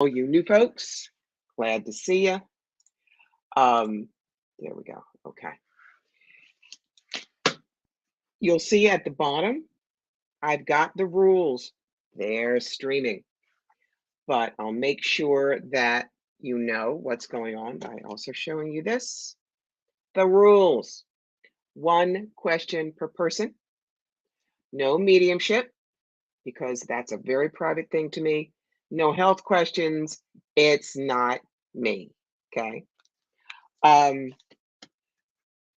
All you new folks, glad to see you. There we go. Okay. You'll see at the bottom, I've got the rules. They're streaming, but I'll make sure that you know what's going on by also showing you this. The rules. One question per person. No mediumship, because that's a very private thing to me. No health questions. It's not me. Okay. Um,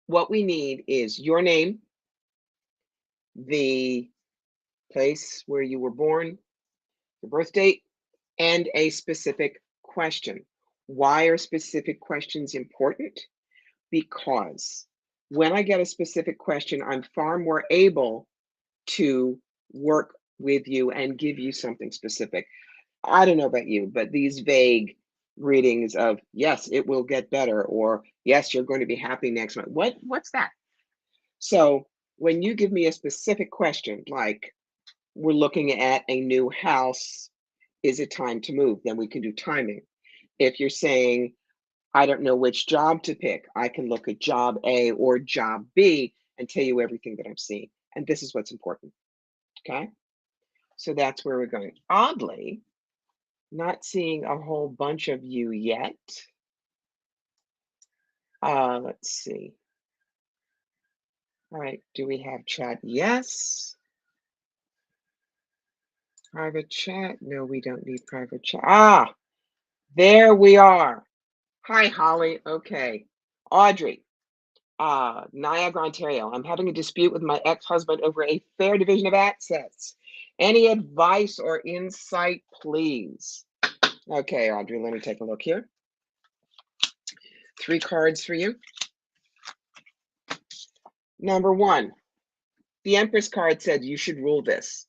what we need is your name, the place where you were born, your birth date, and a specific question. Why are specific questions important? Because when I get a specific question, I'm far more able to work with you and give you something specific. I don't know about you, but these vague readings of yes, it will get better, or yes, you're going to be happy next month. What's that? So when you give me a specific question, like we're looking at a new house, is it time to move? Then we can do timing. If you're saying, I don't know which job to pick, I can look at job A or job B and tell you everything that I'm seeing. And this is what's important. Okay. So that's where we're going. Oddly, not seeing a whole bunch of you yet. Let's see. All right. Do we have chat? Yes. Private chat? No, we don't need private chat. Ah, there we are. Hi, Holly. Okay. Audrey, Niagara, Ontario. I'm having a dispute with my ex-husband over a fair division of assets. Any advice or insight, please? Okay, Audrey, let me take a look here. 3 cards for you. Number 1, the Empress card said you should rule this.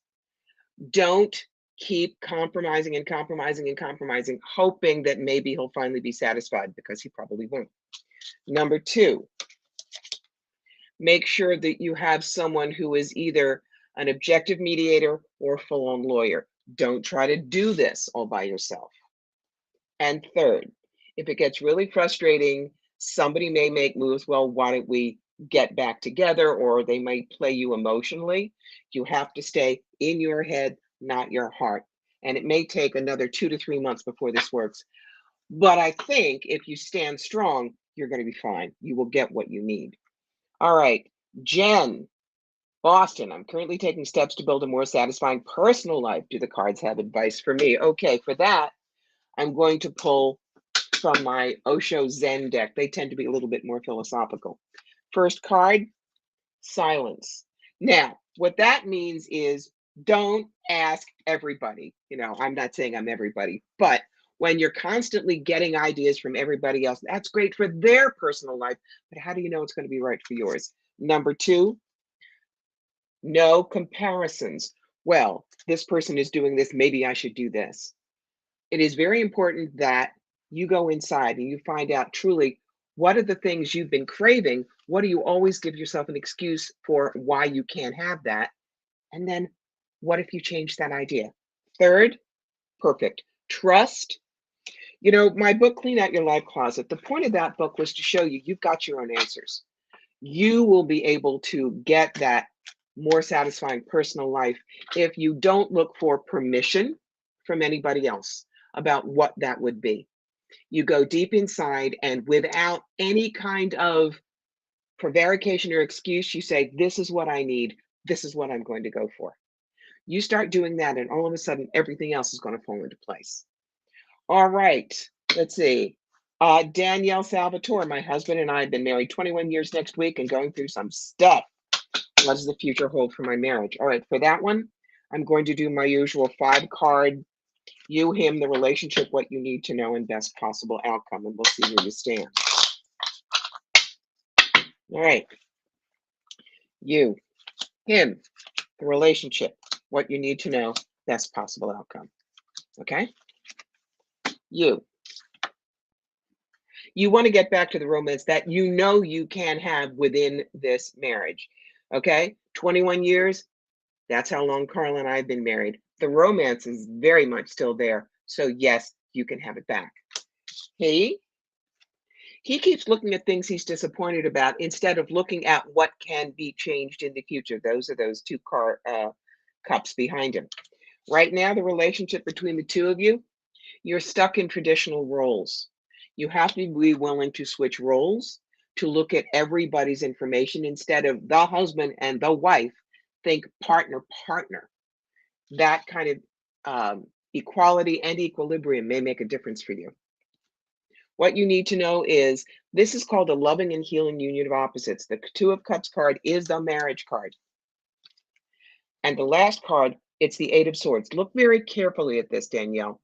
Don't keep compromising and compromising and compromising, hoping that maybe he'll finally be satisfied, because he probably won't. Number 2, make sure that you have someone who is either an objective mediator or full-on lawyer. Don't try to do this all by yourself. And third, if it gets really frustrating, somebody may make moves. Well, why don't we get back together? Or they might play you emotionally. You have to stay in your head, not your heart. And it may take another 2 to 3 months before this works. But I think if you stand strong, you're going to be fine. You will get what you need. All right, Jen, Boston. I'm currently taking steps to build a more satisfying personal life. Do the cards have advice for me? Okay, for that, I'm going to pull from my Osho Zen deck. They tend to be a little bit more philosophical. First card, silence. Now, what that means is don't ask everybody. I'm not saying I'm everybody, but when you're constantly getting ideas from everybody else, that's great for their personal life, but how do you know it's going to be right for yours? Number 2, no comparisons. Well, this person is doing this, maybe I should do this. It is very important that you go inside and you find out truly what are the things you've been craving. What do you always give yourself an excuse for why you can't have that? And then what if you change that idea? Third, perfect. Trust. My book, Clean Out Your Life Closet, the point of that book was to show you you've got your own answers. You will be able to get that more satisfying personal life if you don't look for permission from anybody else about what that would be. You go deep inside, and without any kind of prevarication or excuse, you say, this is what I need. This is what I'm going to go for. You start doing that, and all of a sudden, everything else is going to fall into place. All right, let's see. Danielle Salvatore, my husband and I have been married 21 years next week and going through some stuff. What does the future hold for my marriage? All right, for that one, I'm going to do my usual 5-card, you, him, the relationship, what you need to know, and best possible outcome, and we'll see where you stand. All right. You, him, the relationship, what you need to know, best possible outcome. Okay? You want to get back to the romance that you can have within this marriage. Okay? 21 years, that's how long Carl and I have been married. The romance is very much still there. So yes, you can have it back. He keeps looking at things he's disappointed about instead of looking at what can be changed in the future. Those are those two cups behind him. Right now, the relationship between the two of you, you're stuck in traditional roles. You have to be willing to switch roles, to look at everybody's information instead of the husband and the wife. Think partner, partner. That kind of equality and equilibrium may make a difference for you. What you need to know is this is called a loving and healing union of opposites. The Two of Cups card is the marriage card. And the last card, it's the Eight of Swords. Look very carefully at this, Danielle.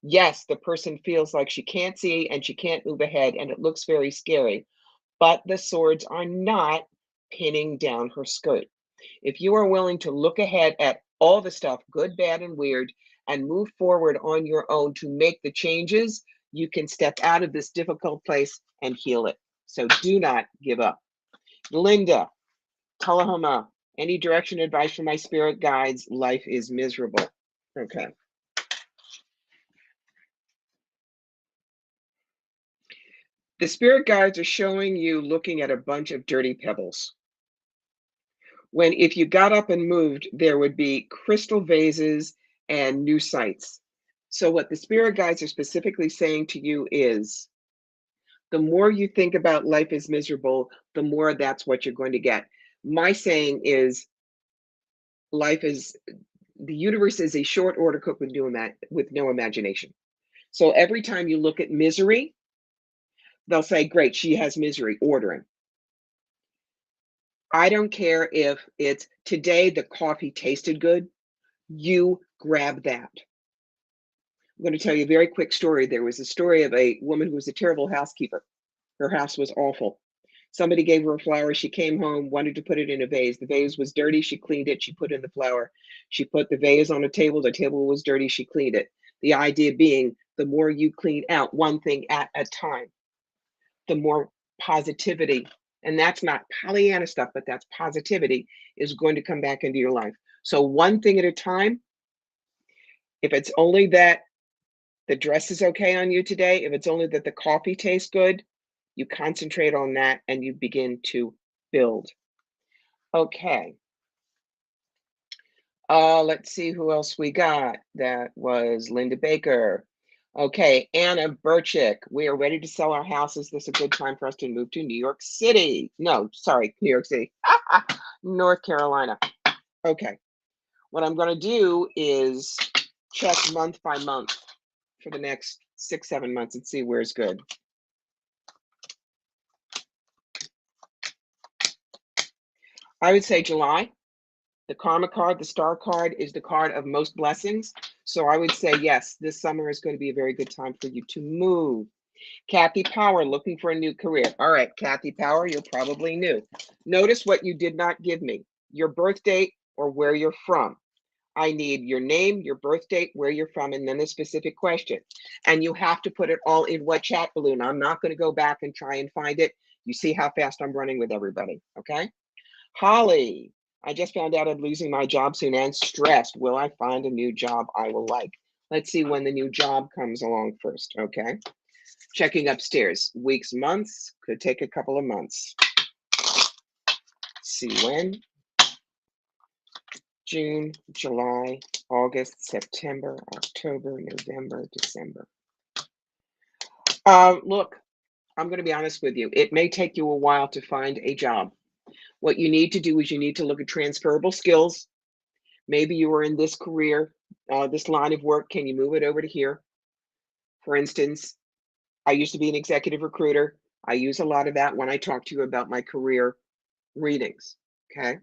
Yes, the person feels like she can't see and she can't move ahead, and it looks very scary. But the swords are not pinning down her skirt. If you are willing to look ahead at all the stuff, good, bad, and weird, and move forward on your own to make the changes, you can step out of this difficult place and heal it. So do not give up. Linda, Tullahoma, any direction, advice from my spirit guides? Life is miserable. Okay. The spirit guides are showing you looking at a bunch of dirty pebbles. When if you got up and moved, there would be crystal vases and new sights. So what the spirit guides are specifically saying to you is the more you think about life is miserable, the more that's what you're going to get. My saying is life is the universe is a short order cook with no imagination. So every time you look at misery, they'll say, great, she has misery, ordering. I don't care if it's today the coffee tasted good, you grab that. I'm going to tell you a very quick story. There was a story of a woman who was a terrible housekeeper. Her house was awful. Somebody gave her a flower. She came home, wanted to put it in a vase. The vase was dirty. She cleaned it. She put in the flower. She put the vase on a table. The table was dirty. She cleaned it. The idea being the more you clean out one thing at a time, the more positivity, and that's not Pollyanna stuff, but that's positivity, is going to come back into your life. So one thing at a time. If it's only that the dress is okay on you today, if it's only that the coffee tastes good, you concentrate on that and you begin to build. Okay. Let's see who else we got. That was Linda Baker. Okay, Anna Burchick. We are ready to sell our house. Is this a good time for us to move to New York City? No, sorry, New York City. North Carolina. Okay. What I'm going to do is check month by month for the next 6-7 months and see where's good. I would say July. The Karma card, the Star card, is the card of most blessings. So I would say, yes, this summer is going to be a very good time for you to move. Kathy Power, looking for a new career. All right, Kathy Power, you're probably new. Notice what you did not give me, your birth date or where you're from. I need your name, your birth date, where you're from, and then a specific question. And you have to put it all in what chat balloon. I'm not going to go back and try and find it. You see how fast I'm running with everybody, okay? Holly, I just found out I'm losing my job soon and stressed. Will I find a new job I will like? Let's see when the new job comes along first, okay? Checking upstairs. Weeks, months, could take a couple of months. See when. June, July, August, September, October, November, December. Look, I'm going to be honest with you. It may take you a while to find a job. What you need to do is you need to look at transferable skills. Maybe you are in this career, this line of work. Can you move it over to here? For instance, I used to be an executive recruiter. I use a lot of that when I talk to you about my career readings, okay?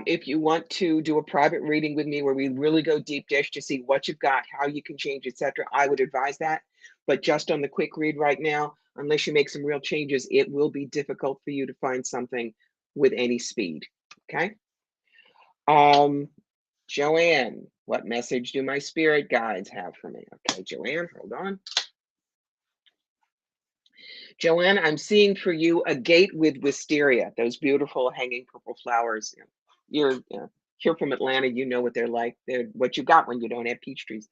If you want to do a private reading with me where we really go deep dish to see what you've got, how you can change, etc., I would advise that. But just on the quick read right now, unless you make some real changes, it will be difficult for you to find something with any speed, okay? Joanne, what message do my spirit guides have for me? Okay, Joanne, hold on. Joanne, I'm seeing for you a gate with wisteria, those beautiful hanging purple flowers. You're here from Atlanta, you know what they're like. They're what you got when you don't have peach trees.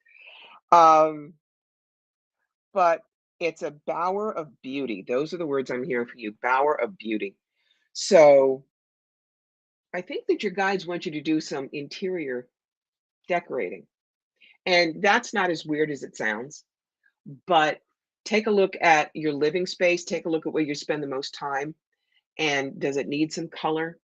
but it's a bower of beauty. Those are the words I'm hearing for you, bower of beauty. So I think that your guides want you to do some interior decorating. And that's not as weird as it sounds, but take a look at your living space, take a look at where you spend the most time. And does it need some color?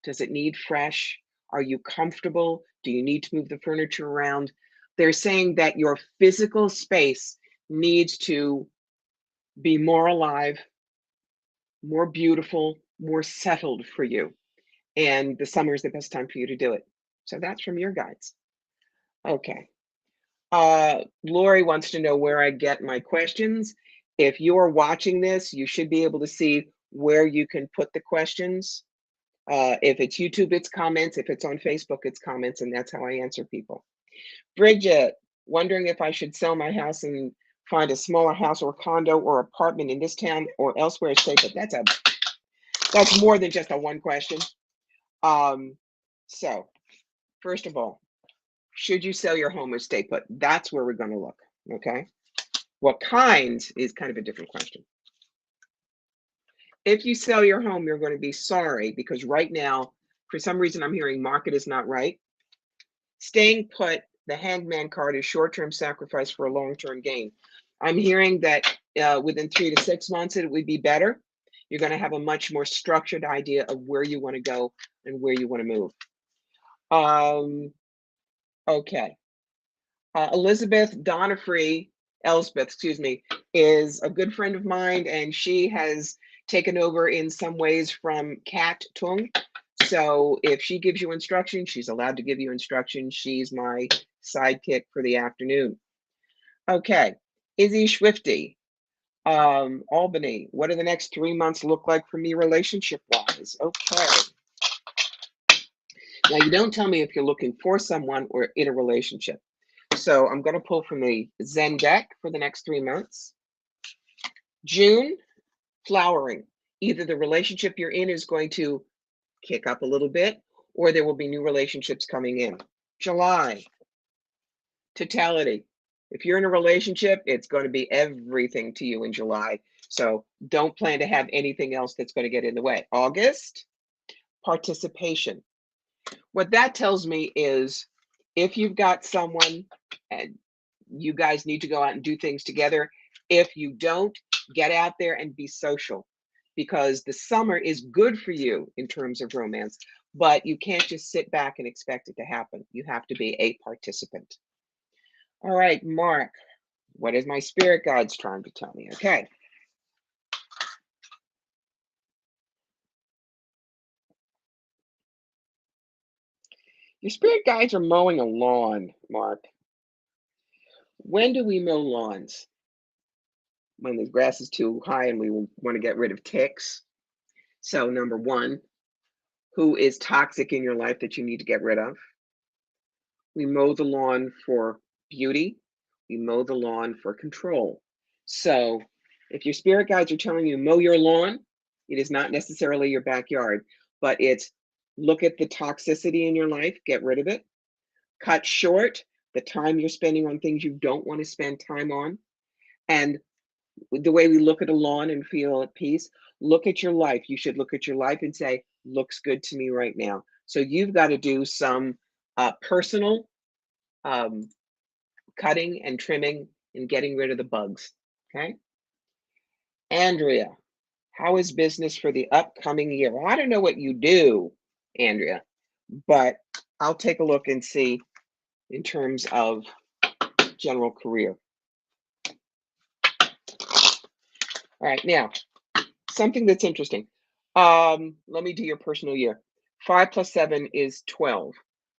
Does it need fresh? Are you comfortable? Do you need to move the furniture around? They're saying that your physical space needs to be more alive, more beautiful, more settled for you. And the summer is the best time for you to do it. So that's from your guides. Okay. Lori wants to know where I get my questions. If you're watching this, you should be able to see where you can put the questions. If it's YouTube, it's comments. If it's on Facebook, it's comments, and that's how I answer people. Bridget, wondering if I should sell my house and find a smaller house or condo or apartment in this town or elsewhere. Stay, but that's more than just a one question. So first of all, should you sell your home or stay put? That's where we're going to look. Okay. What kind is kind of a different question. If you sell your home, you're going to be sorry because right now, for some reason, I'm hearing market is not right. Staying put, the hangman card is short-term sacrifice for a long-term gain. I'm hearing that within 3 to 6 months, it would be better. You're going to have a much more structured idea of where you want to go and where you want to move. Okay. Elizabeth Elsbeth, excuse me, is a good friend of mine, and she has taken over in some ways from Kat Tung. So if she gives you instructions, she's allowed to give you instructions. She's my sidekick for the afternoon. Okay, Izzy Swifty, Albany, what do the next 3 months look like for me relationship-wise? Okay. Now, you don't tell me if you're looking for someone or in a relationship. So I'm going to pull from the Zen deck for the next 3 months. June, flowering. Either the relationship you're in is going to kick up a little bit, or there will be new relationships coming in. July, totality. If you're in a relationship, it's going to be everything to you in July. So don't plan to have anything else that's going to get in the way. August, participation. What that tells me is if you've got someone and you guys need to go out and do things together, if you don't, get out there and be social, because the summer is good for you in terms of romance, but you can't just sit back and expect it to happen. You have to be a participant. All right, Mark, what is my spirit guides trying to tell me? Okay. Your spirit guides are mowing a lawn, Mark. When do we mow lawns? When the grass is too high and we want to get rid of ticks. So number one, who is toxic in your life that you need to get rid of? We mow the lawn for beauty. We mow the lawn for control. So if your spirit guides are telling you mow your lawn, it is not necessarily your backyard, but it's look at the toxicity in your life, get rid of it, cut short the time you're spending on things you don't want to spend time on. And the way we look at a lawn and feel at peace, look at your life. You should look at your life and say, looks good to me right now. So you've got to do some personal cutting and trimming and getting rid of the bugs. Okay. Andrea, how is business for the upcoming year? Well, I don't know what you do, Andrea, but I'll take a look and see in terms of general career. All right, now, something that's interesting. Let me do your personal year. 5 plus 7 is 12.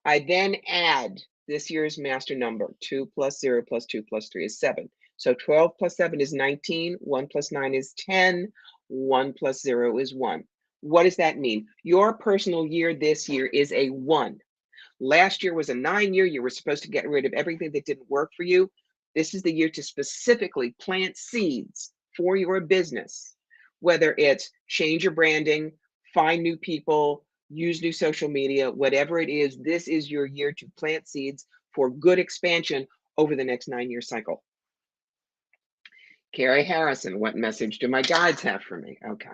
I then add this year's master number. 2 plus 0 plus 2 plus 3 is 7. So 12 plus 7 is 19. 1 plus 9 is 10. 1 plus 0 is 1. What does that mean? Your personal year this year is a 1. Last year was a 9 year. You were supposed to get rid of everything that didn't work for you. This is the year to specifically plant seeds for your business, whether it's change your branding, find new people, use new social media, whatever it is. This is your year to plant seeds for good expansion over the next 9-year cycle. Carrie Harrison, what message do my guides have for me? Okay.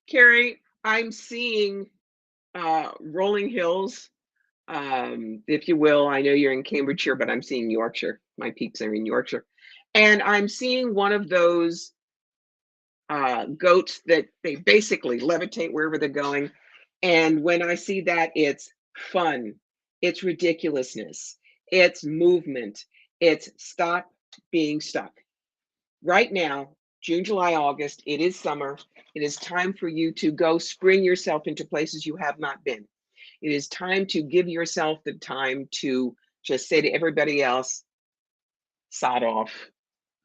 Carrie, I'm seeing rolling hills, if you will. I know you're in Cambridgeshire, but I'm seeing Yorkshire. My peeps are in Yorkshire. And I'm seeing one of those goats that they basically levitate wherever they're going. And when I see that, it's fun, it's ridiculousness, it's movement, it's stop being stuck. Right now, June, July, August, it is summer. It is time for you to go spring yourself into places you have not been. It is time to give yourself the time to just say to everybody else, sod off.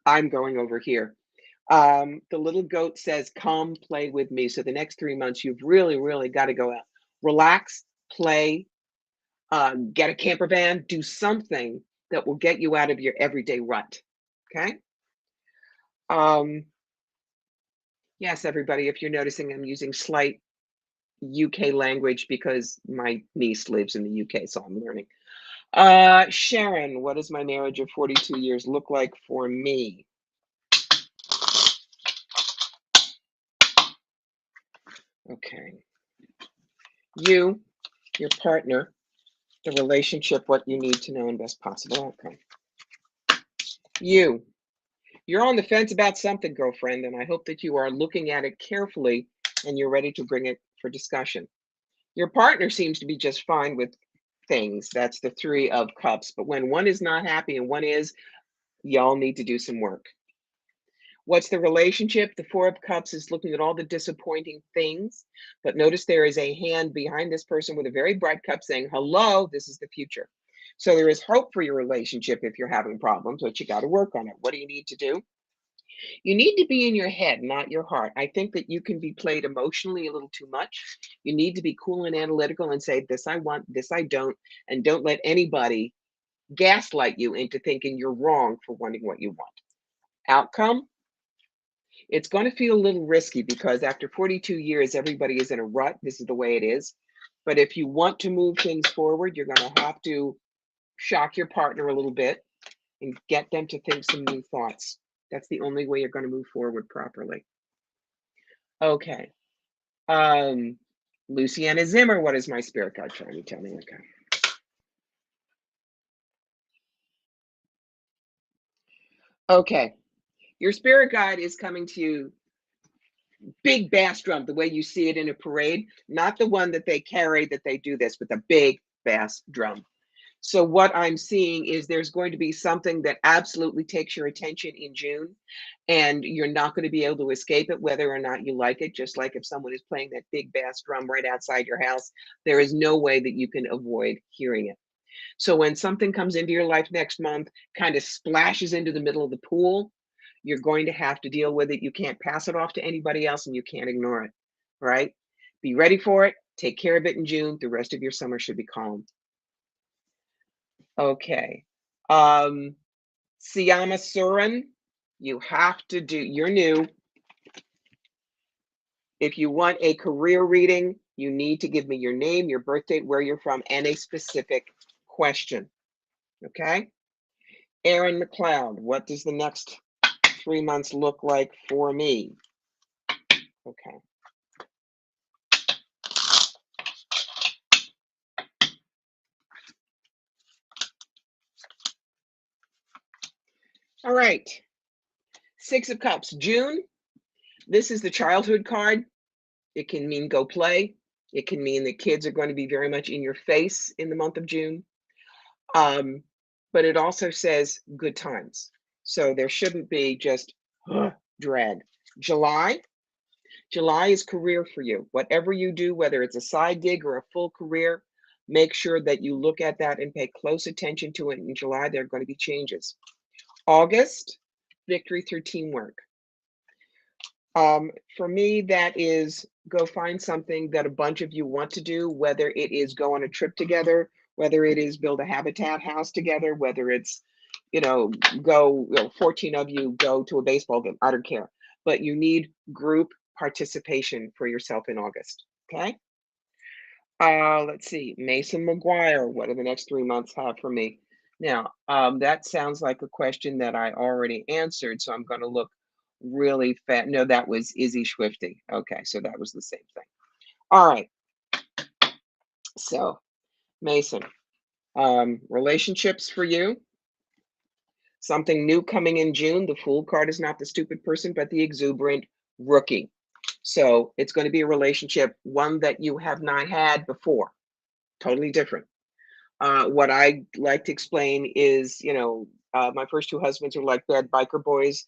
I'm going over here. The little goat says, come play with me. So the next 3 months, you've really, really got to go out, relax, play, get a camper van, do something that will get you out of your everyday rut. Okay. Yes, everybody, if you're noticing, I'm using slight UK language because my niece lives in the UK, so I'm learning. Sharon, what does my marriage of 42 years look like for me? Okay. You, your partner, the relationship, what you need to know and best possible outcome. You're on the fence about something, girlfriend, and I hope that you are looking at it carefully and you're ready to bring it for discussion. Your partner seems to be just fine with things. That's the 3 of Cups. But when one is not happy and one is, y'all need to do some work. What's the relationship? The 4 of Cups is looking at all the disappointing things. But notice there is a hand behind this person with a very bright cup saying, hello, this is the future. So there is hope for your relationship if you're having problems, but you got to work on it. What do you need to do? You need to be in your head, not your heart. I think that you can be played emotionally a little too much. You need to be cool and analytical and say, this I want, this I don't, and don't let anybody gaslight you into thinking you're wrong for wanting what you want. Outcome? It's going to feel a little risky because after 42 years, everybody is in a rut. This is the way it is. But if you want to move things forward, you're going to have to shock your partner a little bit and get them to think some new thoughts. That's the only way you're going to move forward properly. Okay. Luciana Zimmer, what is my spirit guide trying to tell me? Okay. Okay. Your spirit guide is coming to you, big bass drum, the way you see it in a parade, not the one that they carry that they do this, but the big bass drum. So what I'm seeing is there's going to be something that absolutely takes your attention in June, and you're not going to be able to escape it, whether or not you like it. Just like if someone is playing that big bass drum right outside your house, there is no way that you can avoid hearing it. So when something comes into your life next month, kind of splashes into the middle of the pool, you're going to have to deal with it. You can't pass it off to anybody else and you can't ignore it, right? Be ready for it. Take care of it in June. The rest of your summer should be calm. Okay. Siyama Surin, you have to do, you're new. If you want a career reading, you need to give me your name, your birth date, where you're from, and a specific question. Okay. Aaron McLeod, what does the next 3 months look like for me? Okay. All right. 6 of Cups, June. This is the childhood card. It can mean go play. It can mean the kids are going to be very much in your face in the month of June. But it also says good times. So there shouldn't be just drag. July is career for you. Whatever you do, whether it's a side gig or a full career, make sure that you look at that and pay close attention to it. In July, there are going to be changes. August, victory through teamwork. For me, that is go find something that a bunch of you want to do, whether it is go on a trip together, whether it is build a habitat house together, whether it's, go, 14 of you go to a baseball game. I don't care. But you need group participation for yourself in August. Okay. Let's see. Mason McGuire, what do the next 3 months have for me? Now, that sounds like a question that I already answered, so I'm going to look really fast. No, that was Izzy Swifty. Okay, so that was the same thing. All right. So, Mason, relationships for you. Something new coming in June. The Fool card is not the stupid person, but the exuberant rookie. So it's going to be a relationship, one that you have not had before, totally different. What I like to explain is, my first two husbands are like bad biker boys.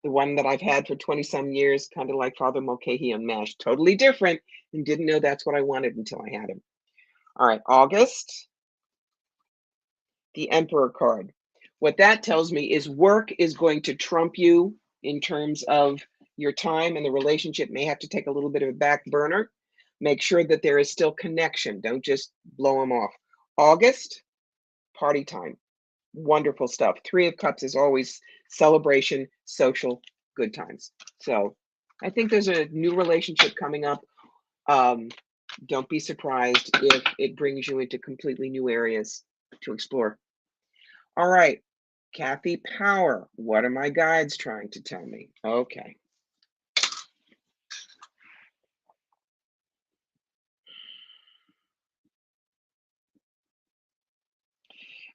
The one that I've had for 20 some years, kind of like Father Mulcahy on MASH, totally different, and didn't know that's what I wanted until I had him. All right, August, the Emperor card. What that tells me is work is going to trump you in terms of your time, and the relationship may have to take a little bit of a back burner. Make sure that there is still connection. Don't just blow them off. August, party time. Wonderful stuff. Three of Cups is always celebration, social, good times. So I think there's a new relationship coming up. Don't be surprised if it brings you into completely new areas to explore. All right, Kathy Power, what are my guides trying to tell me? Okay.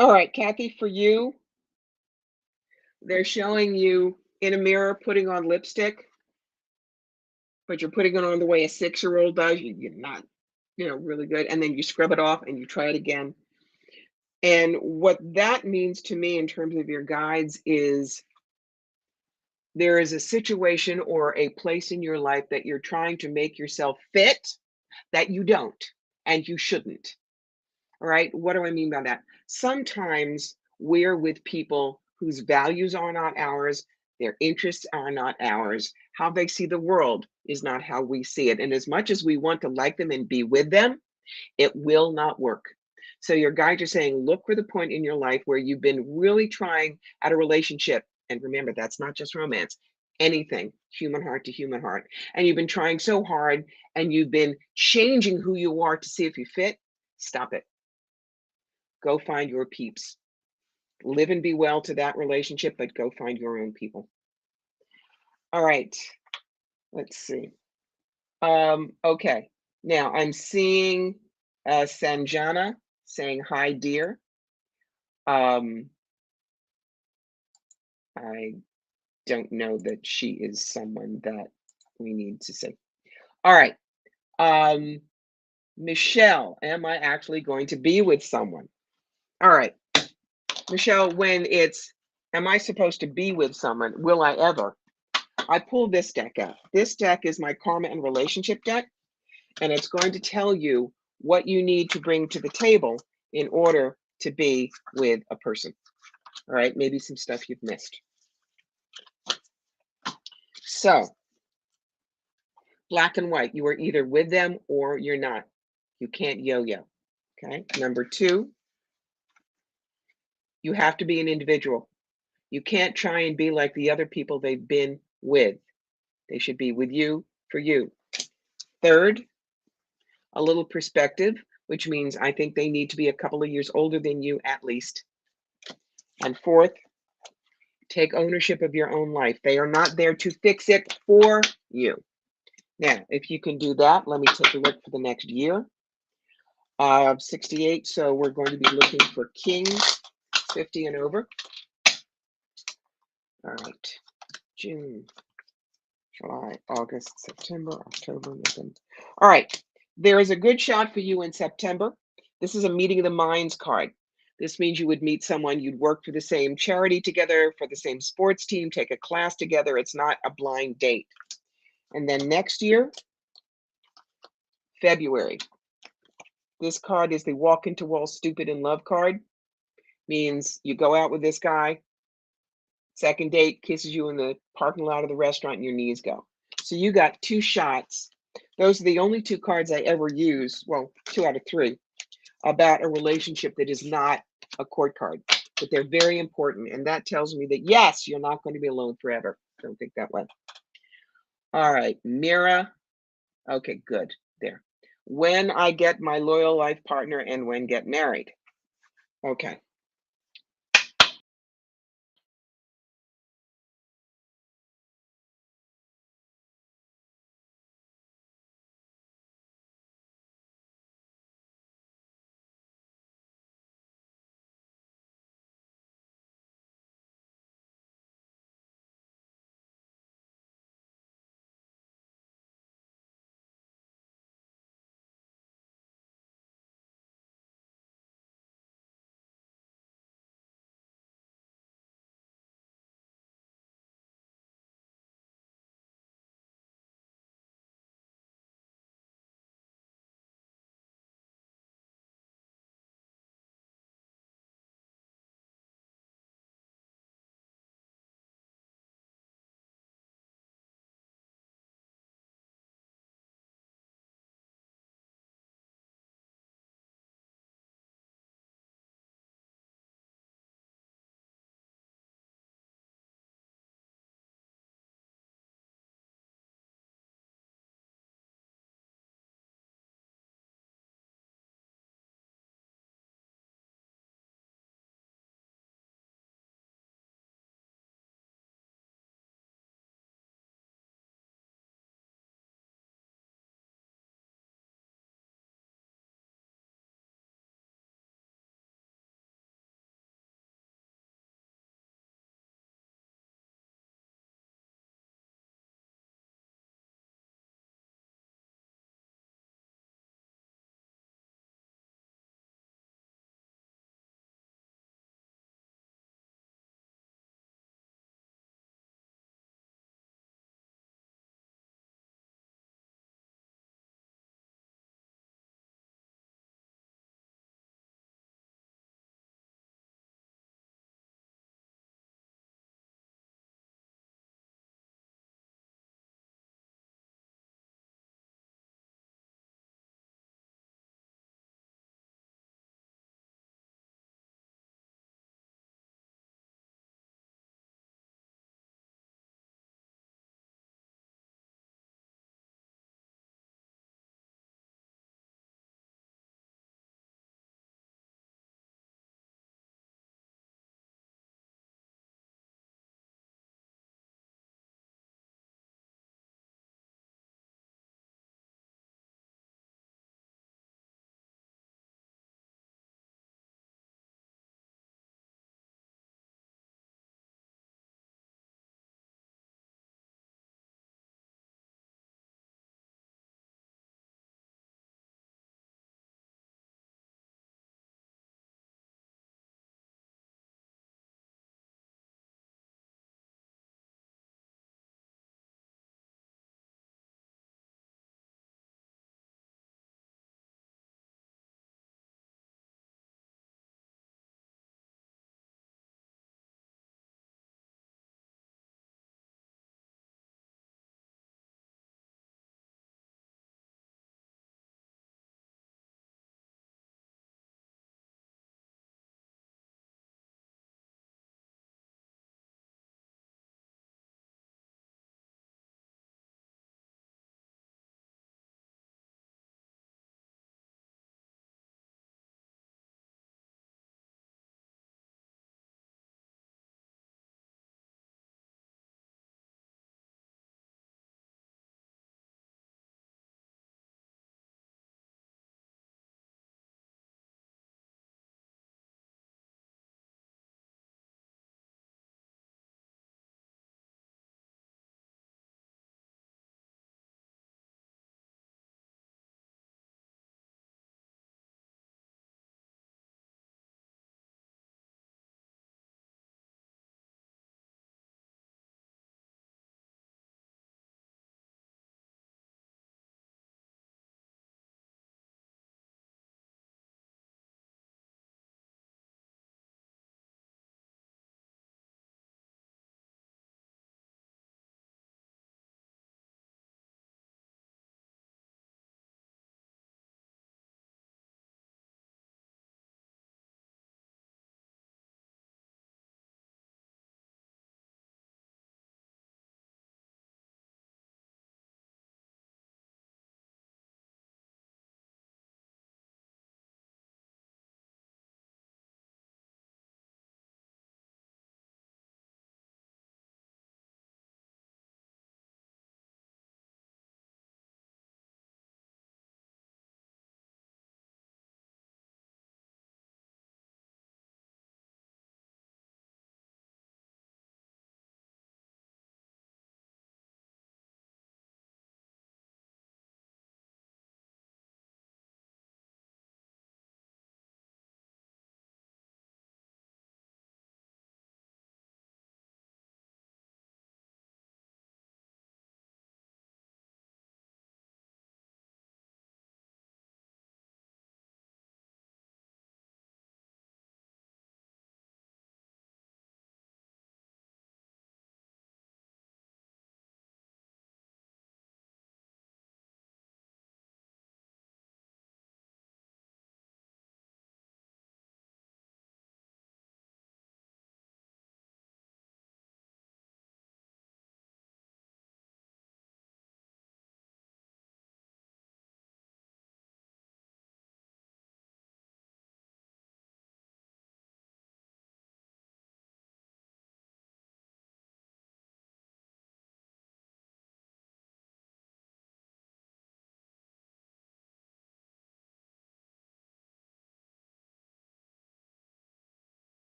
All right, Kathy, for you, they're showing you in a mirror putting on lipstick, but you're putting it on the way a 6-year-old does. You're not, really good. And then you scrub it off and you try it again. And what that means to me in terms of your guides is there is a situation or a place in your life that you're trying to make yourself fit that you don't and you shouldn't. All right. What do I mean by that? Sometimes we're with people whose values are not ours, their interests are not ours. How they see the world is not how we see it. And as much as we want to like them and be with them, it will not work. So your guides are saying, look for the point in your life where you've been really trying at a relationship. And remember, that's not just romance, anything, human heart to human heart. And you've been trying so hard and you've been changing who you are to see if you fit. Stop it. Go find your peeps. Live and be well to that relationship, but go find your own people. All right. Let's see. Okay. Now I'm seeing Sanjana saying hi, dear. I don't know that she is someone that we need to see. All right. Michelle, am I actually going to be with someone? All right. Michelle, when it's, am I supposed to be with someone? Will I ever? I pulled this deck out. This deck is my karma and relationship deck, and it's going to tell you what you need to bring to the table in order to be with a person. All right, maybe some stuff you've missed. So, black and white, you are either with them or you're not. You can't yo-yo. Okay. Number 2, you have to be an individual. You can't try and be like the other people they've been with. They should be with you for you. Third, a little perspective, which means I think they need to be a couple of years older than you at least. And fourth, take ownership of your own life. They are not there to fix it for you. Now, if you can do that, let me take a look for the next year. 68, so we're going to be looking for kings, 50 and over. All right, June, July, August, September, October, November. All right, there is a good shot for you in September. This is a meeting of the minds card. This means you would meet someone, you'd work for the same charity together, for the same sports team, take a class together. It's not a blind date. And then next year, February. This card is the walk into wall stupid in love card. Means you go out with this guy, second date, kisses you in the parking lot of the restaurant, and your knees go. So you got 2 shots. Those are the only 2 cards I ever use, well, 2 out of 3, about a relationship that is not a court card, but they're very important. And that tells me that, yes, you're not going to be alone forever. Don't think that way. All right, Mira. Okay, good. There. When I get my loyal life partner and when get married. Okay.